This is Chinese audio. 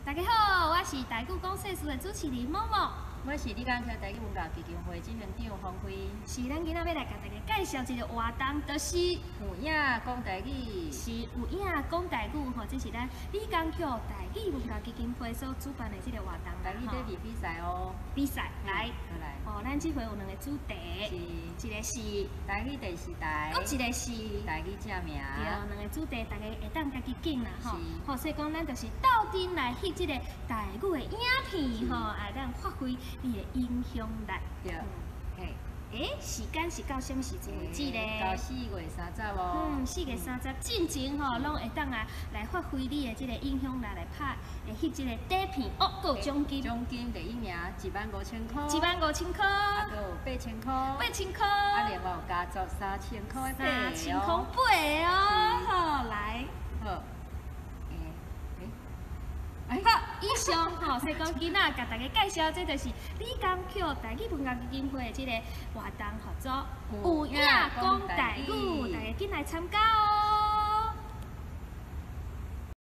大家好，我是台语讲世事的主持人某某。我是李港桥台语文教基金会执行长方辉。是咱今仔要来甲大家介绍一个活动，就是有影讲台语。是有影讲台语吼，这是咱李港桥台语文教基金会所主办的这个活动。台语在比赛哦。比赛来，好来。哦，咱这回有两个主题，一个是台语电视台，搁一个是台语正名。对，两个主题大家会当家己拣啦吼。是。好，所以讲咱就是斗阵来翕这个台语的影片吼，来咱发挥你的影响力。对。嘿。时间是到什么时阵为止咧？到4月30哦。4月30进前吼，拢会当来发挥你的这个影响力来拍，会翕这个底片哦，还有奖金。奖金第一名15000块。15000块。啊，还有8000块。8000块。啊，另外有加做3000块的3000块八哦，好来。好。好，以上吼，所以讲今仔甲大家介绍，这就是李港桥台语文教基金会的这个活动合作，有影讲台语，大家紧来参加哦。